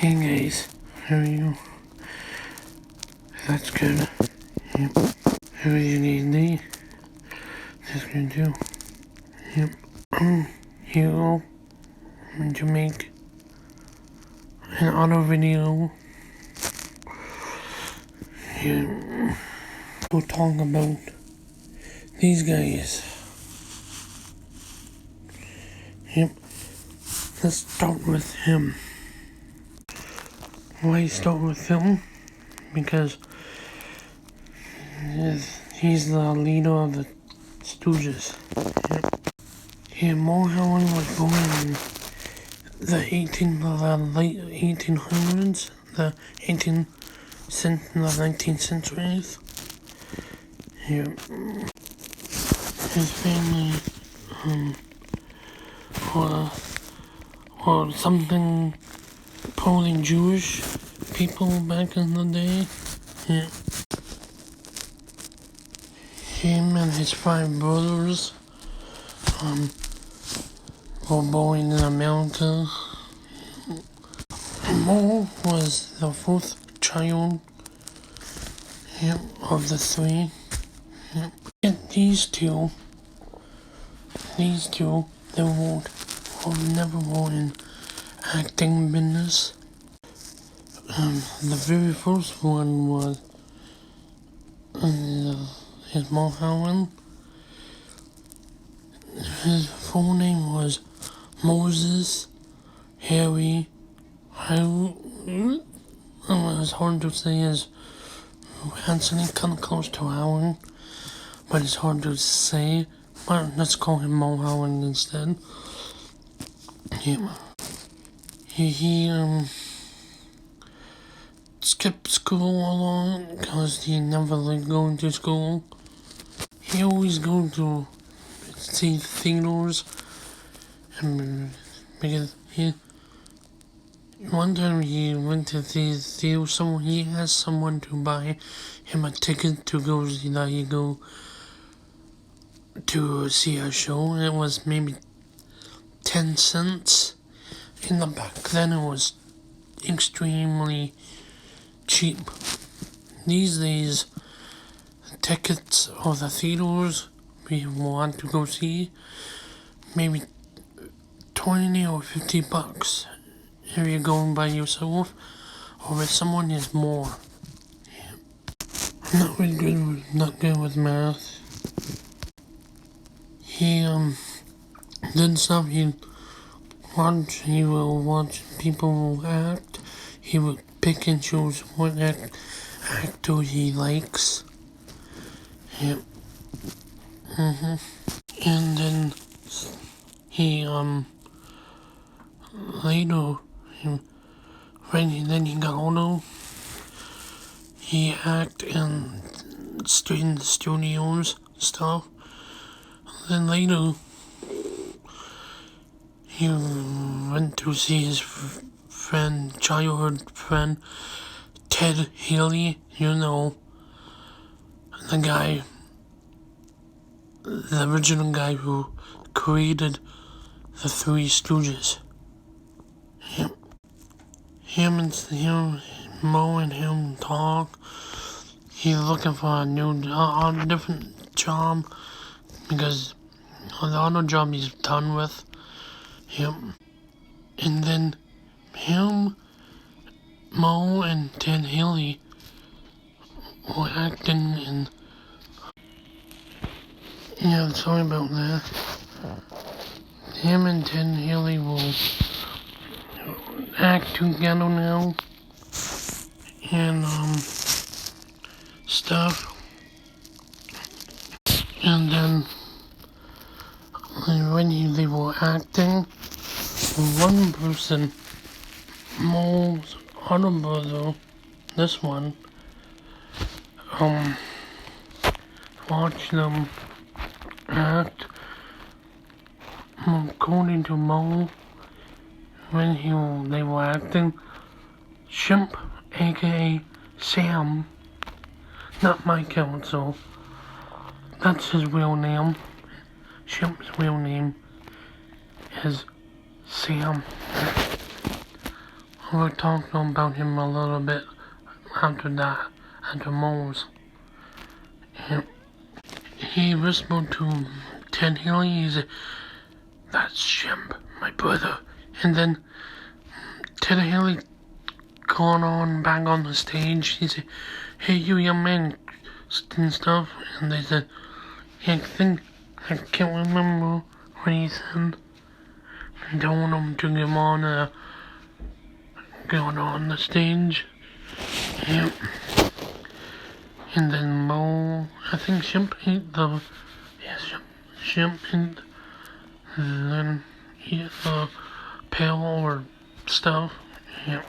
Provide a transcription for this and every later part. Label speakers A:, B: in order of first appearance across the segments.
A: Hey guys, how are you? That's good. Yep. How are you today? That's good too. Yep. Here to make an auto video. Here we'll talk about these guys. Yep. Let's start with him. Why start with him? Because he's the leader of the stooges. Yep. Yeah, Mulholland was born in the late 1800s, the 19th centuries. Yeah. His family were something probably Jewish people back in the day. Yeah. Him and his 5 brothers were born in America. Mo was the 4th child, yep, of the 3. Yep. And these two, they were never were in acting business. The very first one was his Mulholland. His full name was Moses Harry. It's hard to say his Anthony, kind of close to Howard, but it's hard to say. But let's call him Mulholland instead. Yeah. He skipped school a lot because he never liked going to school. He always go to see theaters, and because one time he went to the theater, he asked someone to buy him a ticket to go to see a show, and it was maybe 10 cents. Back then it was extremely cheap. These days, the tickets of the theaters we want to go see, maybe 20 or 50 bucks if you're going by yourself, or if someone is more. Yeah. I'm not good with math. He did stuff. He will watch people act. He would pick and choose what actor he likes. Yep. And then he later, then he got older. He acted in the studios stuff. Then later, he went to see his childhood friend, Ted Haley. You know, the original guy who created the 3 Stooges. Yep. Mo and him talk. He's looking for a different job because the other job he's done with. Yep. And then Mo and Ted Haley were acting in. Yeah, sorry about that. Him and Ted Haley will act together now and stuff. And then when they were acting, one person, Mo's other brother, this one, watched them act. According to Mo, when they were acting, Shimp, aka Sam, not my counsel, that's his real name. Shimp's real name is Sam. we talked about him a little bit after that, after Moles. He whispered to Ted Haley, he said, "That's Shemp, my brother." And then Ted Haley gone on back on the stage. He said, "Hey, you young man," and stuff. And they said, I can't remember what he said. I don't want him to get on, going on the stage. Yep. And then Mo, I think Shemp ate the, Shemp ate, and then eat the pail or stuff. Yep.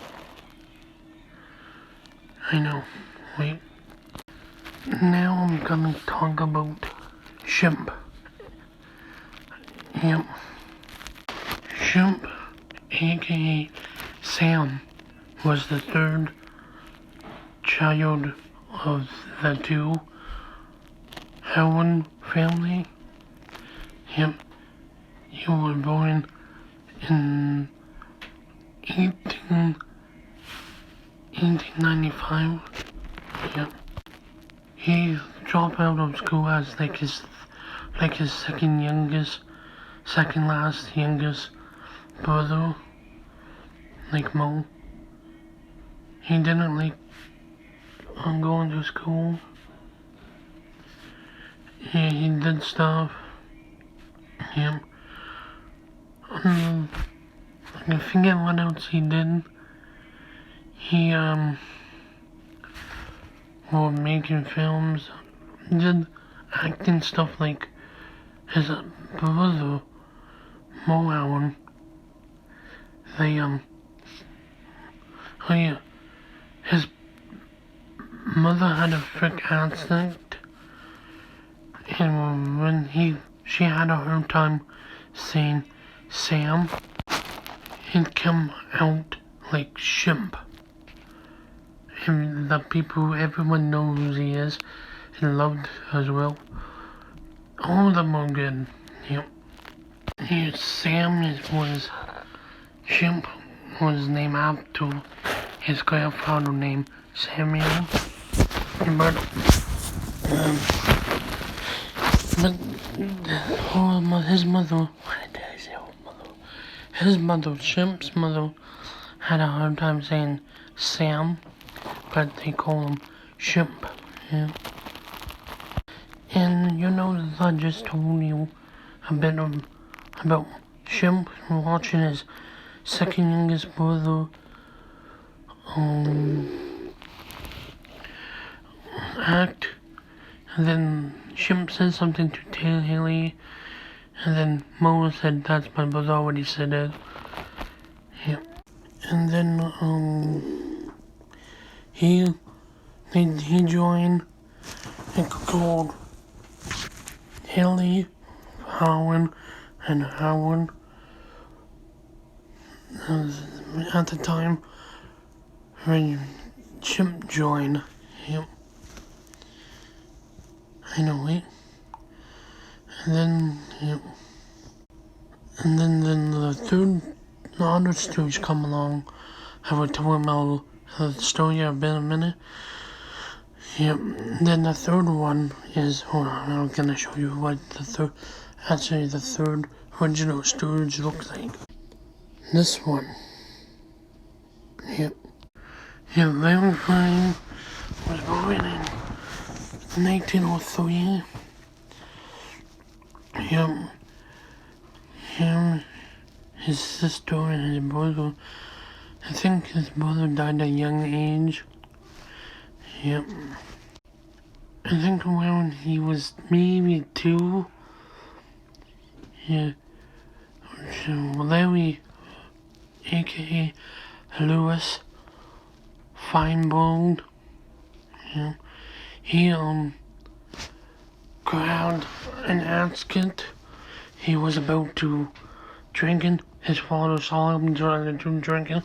A: I know. Wait. Now I'm gonna talk about Shemp. Yep. Shemp, aka Sam, was the third child of the two Howard family. Yep. He was born in 1895. Yep. He dropped out of school as like his second last youngest brother, like Mo. He didn't like going to school. Yeah, he did stuff. Yep. I forget what else he did. He was making films, did acting stuff like his brother, Mo Allen. They his mother had a freak accent, and when she had a hard time saying Sam, it came out like Shemp. And the people, everyone knows who he is, and loved as well. All of them are good. Yep. Sam was Shemp was named after his grandfather named Samuel. But his mother, why did I say mother? His mother, Shemp's mother, had a hard time saying Sam, but they call him Shemp. Yeah. And I just told you a bit about Shemp watching his second youngest brother act, and then Shemp said something to Ted Haley, and then Mo said, "That's my brother," already said it. Yeah. And then he joined a called Haley, Howard, and Howard. At the time when Shemp joined. Yep. I know, right? And then, yep. And then the other stooge come along. I will tell him about the story in a minute. Yep. Then the third one is, hold on, I'm gonna show you what the third original stooge looks like. This one. Yep. Yeah, Larry Fine was born in 1903. Him, his sister, and his brother. I think his brother died at a young age. Yep. I think when he was maybe 2. Yeah. So Larry, aka Lewis Feinberg, yeah, he grabbed an asket he was about to drinking. His father saw him drinking,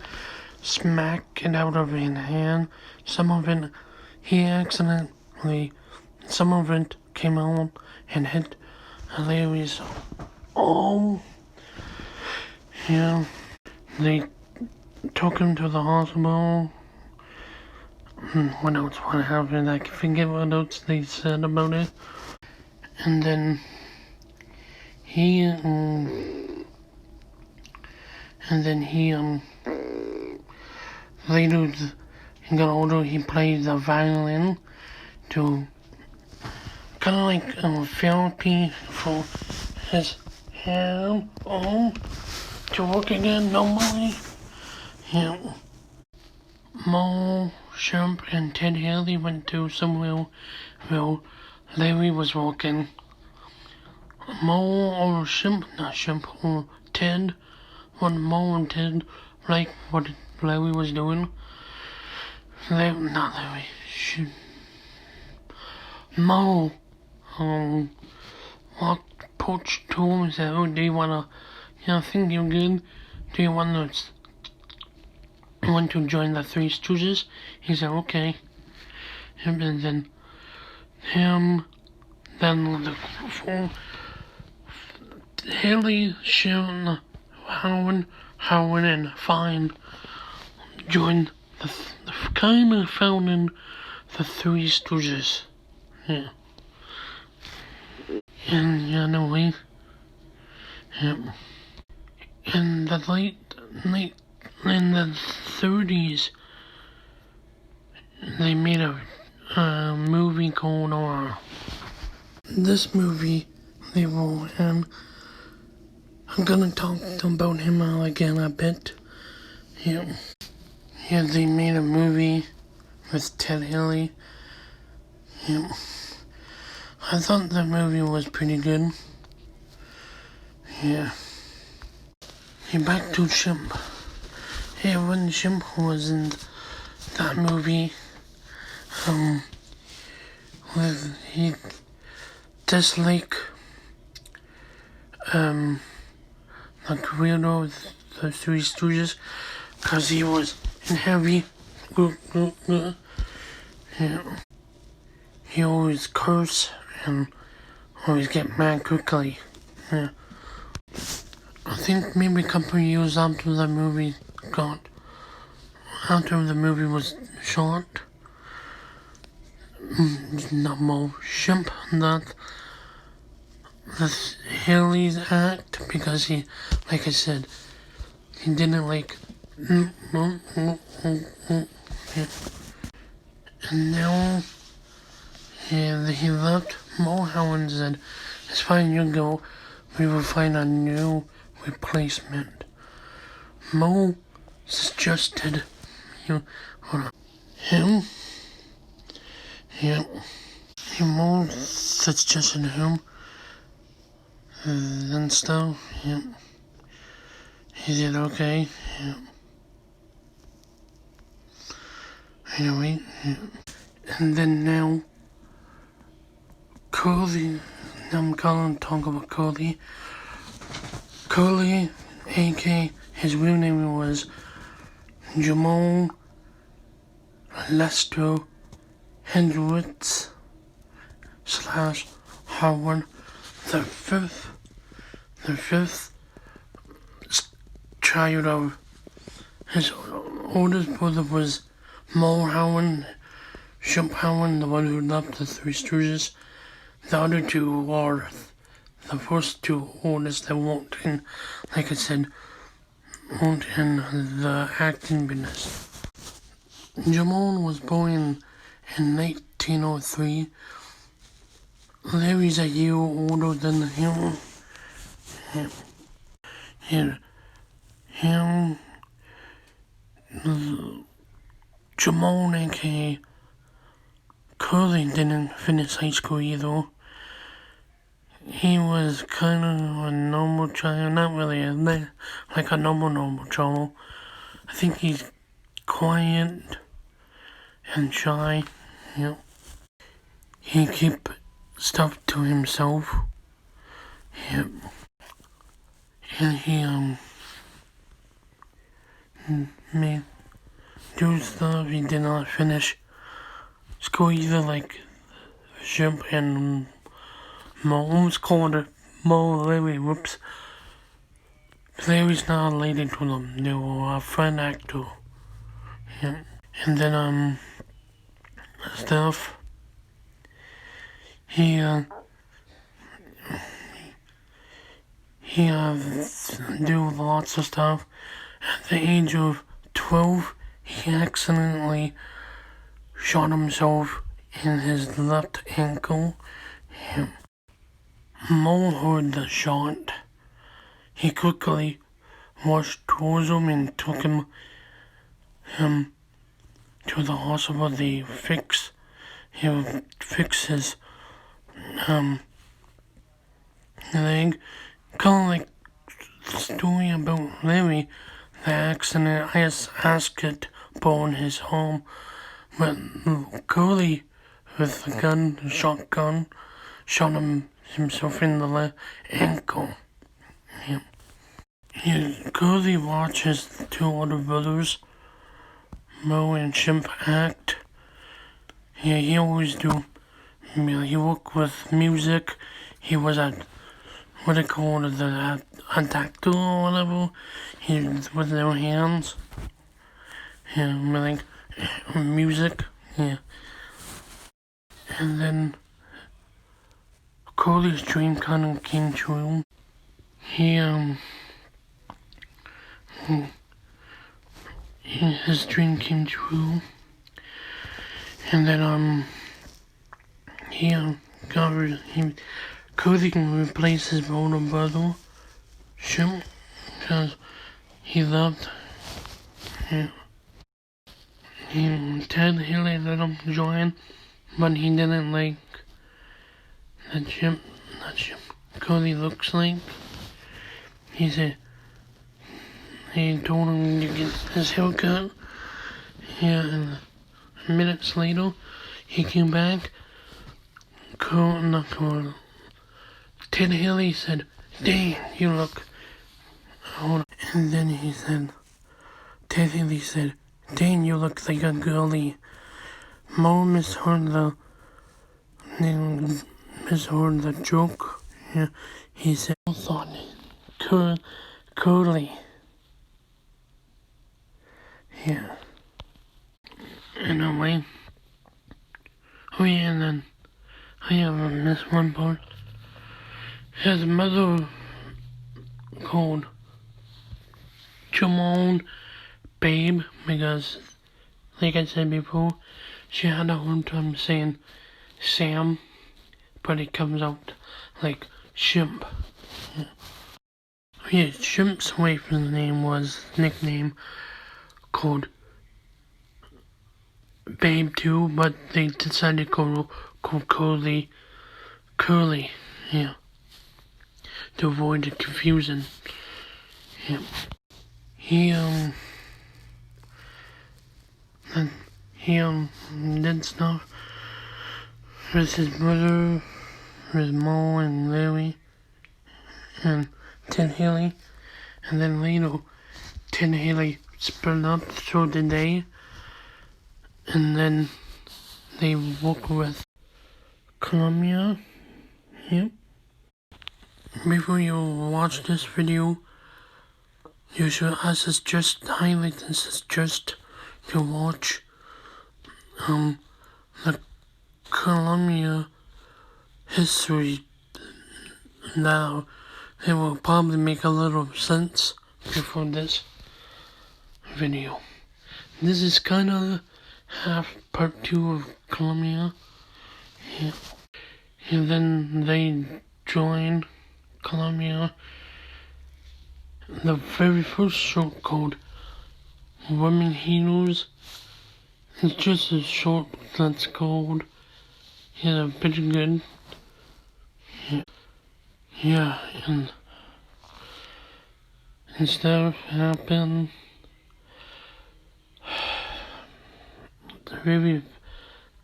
A: smack it out of his hand. Some of it came out and hit Larry's arm. Yeah, they took him to the hospital. What else? What happened? I forget what else they said about it. And then he, later he got older. He played the violin to kind of like therapy for his hand to work again normally. Yeah. Mo, Shrimp, and Ted Haley went to somewhere where Larry was working. Mo or Shrimp, not Shrimp, or Ted, when Mo and Ted like what Larry was doing. Not Larry. Mo, walked approached to him and said, "Oh, do you wanna? I think you're good. Do you wanna want to join the Three Stooges?" He said, "Okay." And then the Haley, Sharon, Howard, and Fine joined the kind of founding the Three Stooges. Yeah. And anyway, yeah. In the in the 30s, they made a movie called this movie they wrote, and I'm gonna talk about him again a bit. Yeah. Yeah, they made a movie with Ted Haley. Yeah. I thought the movie was pretty good. Yeah. Yeah, back to Shrimp. Yeah, when Shrimp was in that movie, with he disliked the career of the Three Stooges, cause he was in heavy. Yeah. He always curse and always get mad quickly. Yeah. I think maybe a couple of years after the movie was shot, not more Shrimp that Haley's act, because he, like I said, he didn't like. Yeah. And now, yeah, he left Motown and said, "It's fine, you go. We will find a new replacement." Mo suggested him. Yeah. Mo suggested him and stuff. Yeah. He said okay. Yeah. Anyway, yeah. And then now, Curly. I'm gonna talk about Curly. Curly, a.k.a. his real name was Jamal Lester Hendricks / Howard the fifth child of his oldest brother was Mo Howard, Shrimp Howard, the one who left the Three Stooges. The other two are the first two oldest that won't in, like I said, won't in the acting business. Jamal was born in 1903. Larry's a year older than him. Jamal, aka Curly, didn't finish high school either. He was kind of a normal child, not really like a normal child. I think he's quiet and shy. Yeah. He keep stuff to himself. Yeah. And he made do stuff. He did not finish school either, like Shrimp and Mo. Almost called it Mo Larry. Whoops. Larry's not related to them. They were a friend actor. Yeah. And then stuff. He do lots of stuff. At the age of 12, he accidentally shot himself in his left ankle. Mo heard the shot. He quickly rushed towards him and took him to the hospital. They fix his leg. Kind of like the story about Larry, the accident. I asked it in his home, but Curly with the shotgun, shot himself in the ankle. Curly watches the two older brothers, Mo and Chimp, act. He always do. He worked with music. He was at what they call it, a actor or whatever. He with their hands. Like music. Yeah. And then Curly's dream kind of came true. His dream came true. And then Cody can replace his older brother, Shim, because he loved him. Ted Haley let him join, but he didn't like the Jim Cody looks like. He told him to get his haircut. Yeah, and minutes later, he came back. Ted Haley said, "Dang, you look old." And then Ted Haley said, "Dang, you look like a girlie." Mo misheard the joke. Yeah, he said, "I thought curly." Yeah. Anyway. Oh yeah, and then I have missed one part. His mother called Jamon Babe because, like I said before, she had a hard time saying Sam, but it comes out like Shimp. Yeah, Shimp's wife's name was nickname called Babe too, but they decided to call Curly, yeah, to avoid the confusion. Yeah. He did stuff with his brother, with Mo and Larry, and Ted Haley, and then later, Ted Haley split up, so did they, and then they worked with Columbia. Yep. Before you watch this video, you should highlight and suggest to watch the Columbia history. Now it will probably make a little sense before this video. This is kind of half part 2 of Columbia. Yeah. And then they joined Columbia. The very first show called Women Heroes. It's just a short that's called. Yeah, pretty good. Yeah, and stuff happened. The very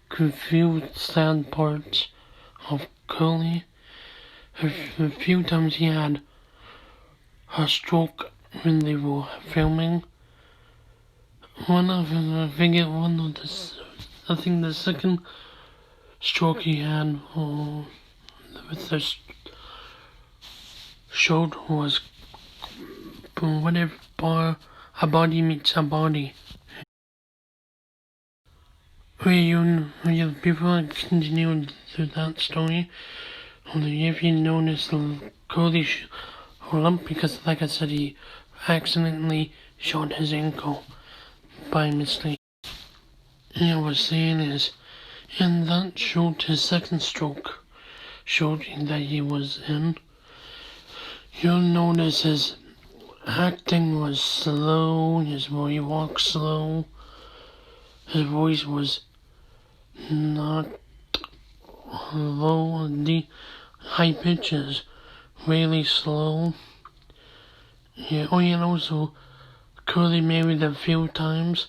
A: confused, sad parts of Curly. A few times he had a stroke when they were filming. I think the second stroke he had with the shoulder was But what if a body meets a body? Before I continue through that story, if you notice Cody hold up, because like I said, he accidentally shot his ankle by mistake. And I was saying is, and that showed his second stroke, showed that he was in. You'll notice his acting was slow, he walked slow, his voice was not low, the high pitches, really slow. Yeah, oh yeah, and also, Curly married a few times.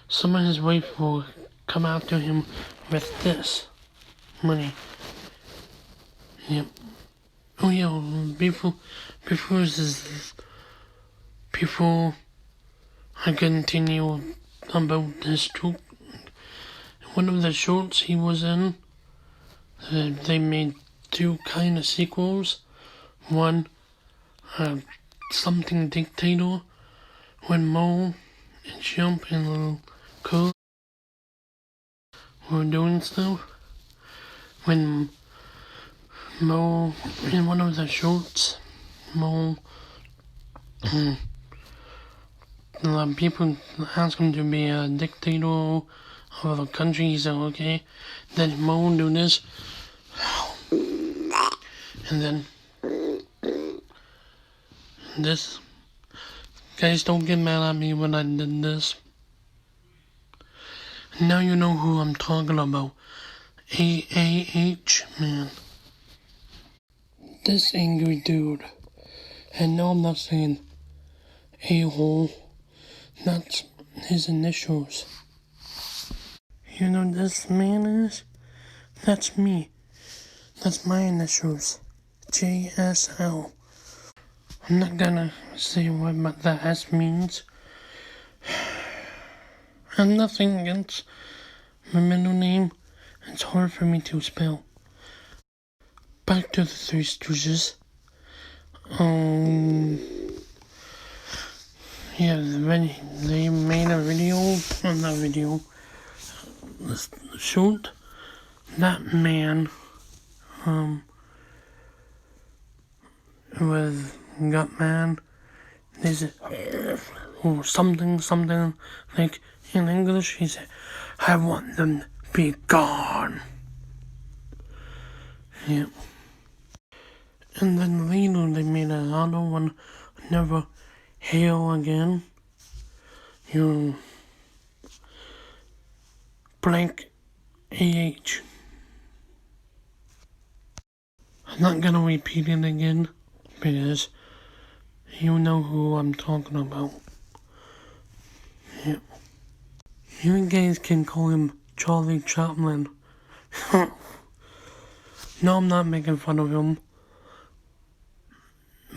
A: Some of his wife will come after him with this money. Yep. Oh yeah, before I continue about this troop, one of the shorts he was in, they made two kind of sequels. One, something dictator, when Mo and Jump and Little Curl were doing stuff. When Mo, in one of the shorts, Mo, a lot of people ask him to be a dictator of a country. He said, okay. Then Mo do this. And then this. Guys, don't get mad at me when I did this. Now you know who I'm talking about. AAH, man. This angry dude. And no, I'm not saying a-hole. That's his initials. You know this man is? That's me. That's my initials. JSL. I'm not gonna say what the S means. I'm nothing against my middle name. It's hard for me to spell. Back to the Three Stooges. Yeah, they made a video, shoot that man, with Gutman. They said, or something, like in English, he said, I want them to be gone. Yeah. And then later they made another one, Never Hail Again. You blank AH. I'm not gonna repeat it again because you know who I'm talking about. Yeah. You guys can call him Charlie Chaplin. No, I'm not making fun of him.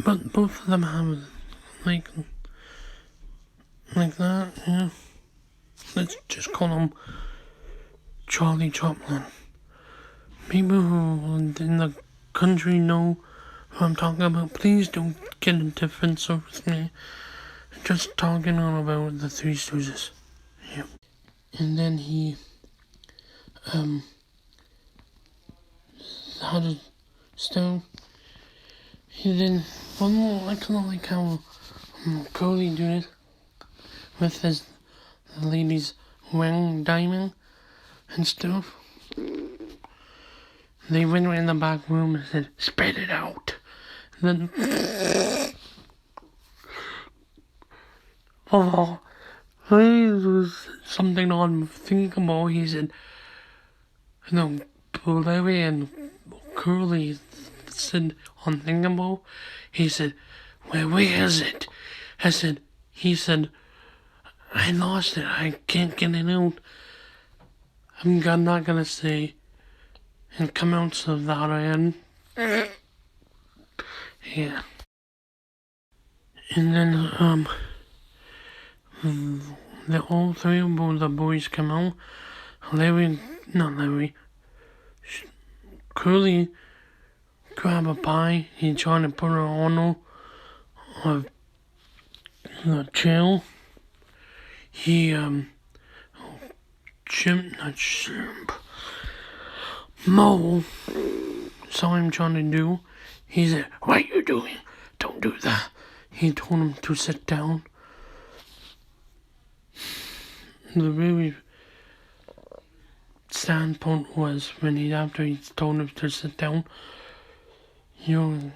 A: But both of them have like that, yeah. Let's just call him Charlie Chaplin. People who in the country know who I'm talking about. Please don't get a defensive with me. Just talking on about the Three Stooges. Yep. And then he had a stone. He then one more. I kinda like how Cody do it with his lady's ring diamond and stuff. They went in the back room and said, "Spit it out." And then, oh, there was something unthinkable. He said, no, Larry and Curly said unthinkable. He said, where is it? He said, I lost it. I can't get it out. I'm not gonna say and come out of that end. Yeah. And then, all three of the boys come out. Curly grab a pie. He trying to put her on her. the jail. He, not shrimp, Mo saw him trying to do. He said, "What are you doing? Don't do that." He told him to sit down. The really standpoint was when after he told him to sit down, you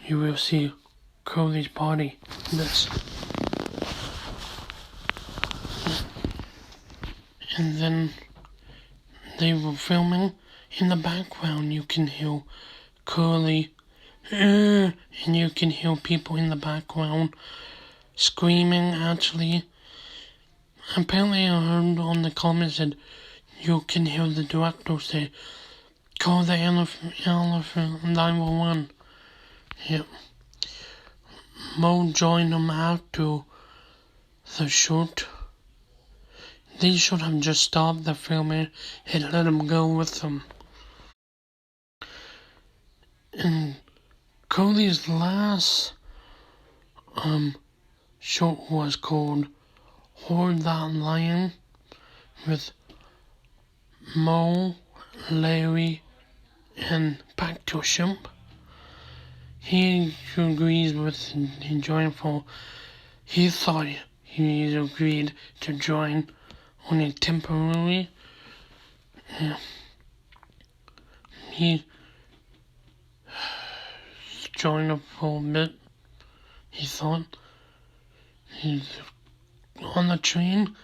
A: will see Cody's body. This. And then they were filming. In the background you can hear Curly, and you can hear people in the background screaming. Actually, apparently I heard on the comments that you can hear the director say, "Call the elephant 911." Yep. Mo joined them after the shoot. They should have just stopped the filming and let him go with them. And Cody's last show was called Hoard That Lion with Mo, Larry, and back to Shimp. He agrees with joining for. He thought he agreed to join only temporarily. Yeah. He joined up for a bit. He thought he's on the train.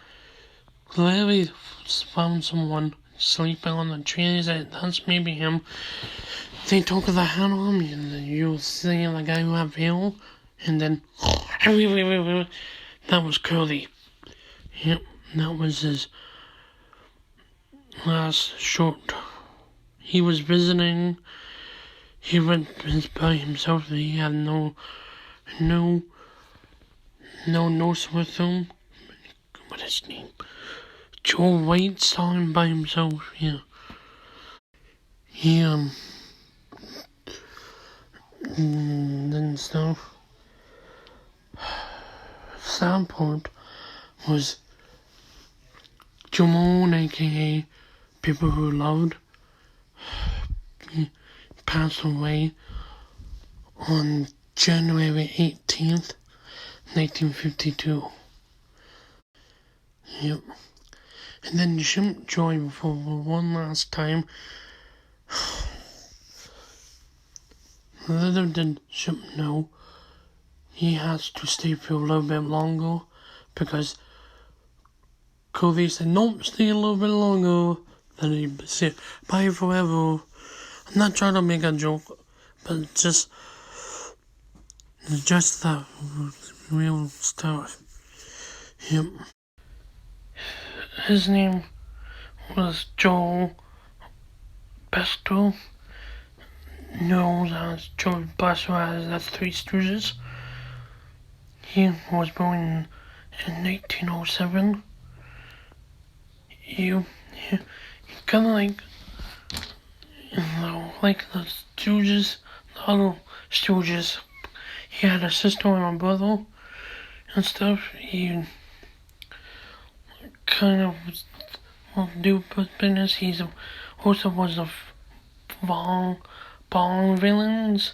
A: Larry found someone sleeping on the train. He said, "That's maybe him." They took the hat on me, and you see the guy who had hair, and then that was Curly. Yep, that was his last short. He was visiting. He went by himself. He had no nurse with him. What is his name? Joe White saw him by himself. Yeah. He then stuff. Soundport was Jamon, aka People Who Loved. He passed away on January 18th, 1952. Yep. And then Shimp joined for one last time. Little did Shimp know he has to stay for a little bit longer because Cody said, "Nope, stay a little bit longer." Then he said, "Bye forever." I'm not trying to make a joke, but just the real stuff. Yep. His name was Joe Besto, known as Joe Besto as the Three Stooges. He was born in 1907. He kind of like the Stooges, the other Stooges. He had a sister and a brother and stuff. He kind of do business. He's also was a Bond villains,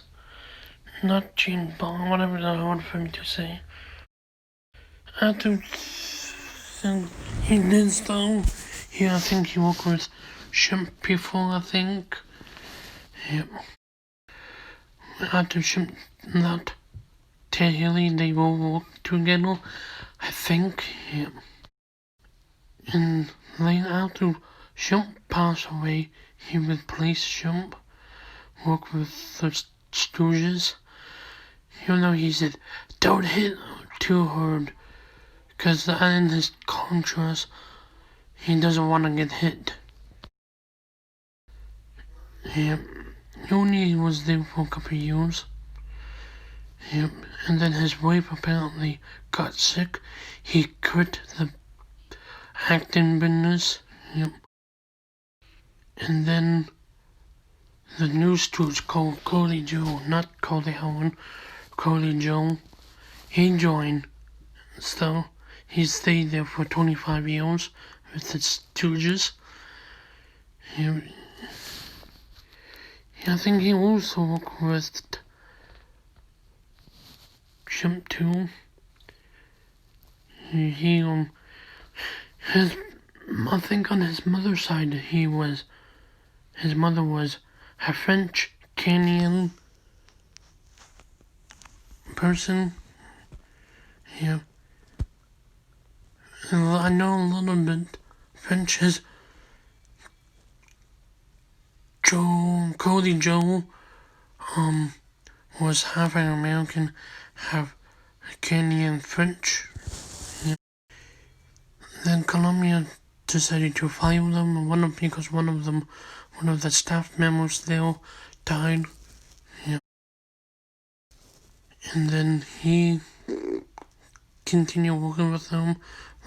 A: not Gene Bond, whatever the hard for him to say. After he did stuff, I think he worked with Shimp before, I think. Yep. After Shimp, not Ted Haley, they will work together, I think. Yep. And then after Shimp passed away, he replaced Shimp, worked with the Stooges. Even though he said, "Don't hit too hard," because in his contrast, he doesn't want to get hit. Yep. He only was there for a couple of years. Yep. And then his wife apparently got sick. He quit the acting business. Yep. And then the new stooge called Curly Joe, not Curly Helen, Curly Joe. he joined, so he stayed there for 25 years with the Stooges. I think he also worked with Chimp too. I think on his mother's side, his mother was a French Canadian person. Yeah. And I know a little bit French. His Cody Joe, was half American, half Canadian French. Yeah. Then Colombia decided to fire them, because one of the staff members there died. Yeah. And then he continued working with them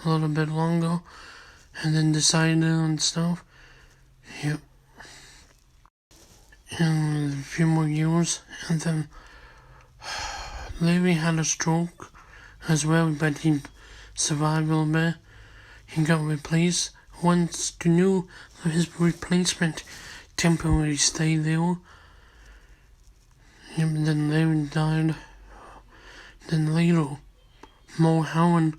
A: a little bit longer, and then decided on stuff. Yep. And a few more years, and then Larry had a stroke as well, but he survived a little bit. He got replaced. Once the new his replacement temporarily stayed there. Yep, and then Larry died. Then later, Mo Howard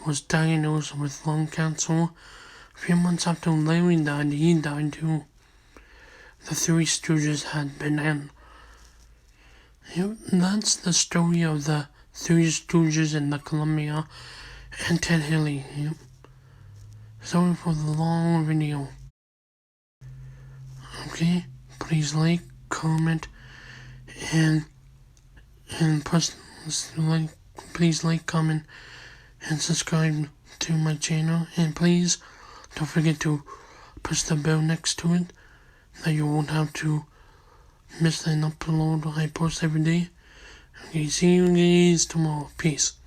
A: was diagnosed with lung cancer. A few months after Larry died, he died too. The Three Stooges had been in. Yep, that's the story of the Three Stooges in the Columbia and Ted Hilly. Yep. Sorry for the long video. Okay, please like, comment, and please like, comment, and subscribe to my channel. And please don't forget to push the bell next to it, that you won't have to miss an upload I post every day. Okay, see you guys tomorrow. Peace.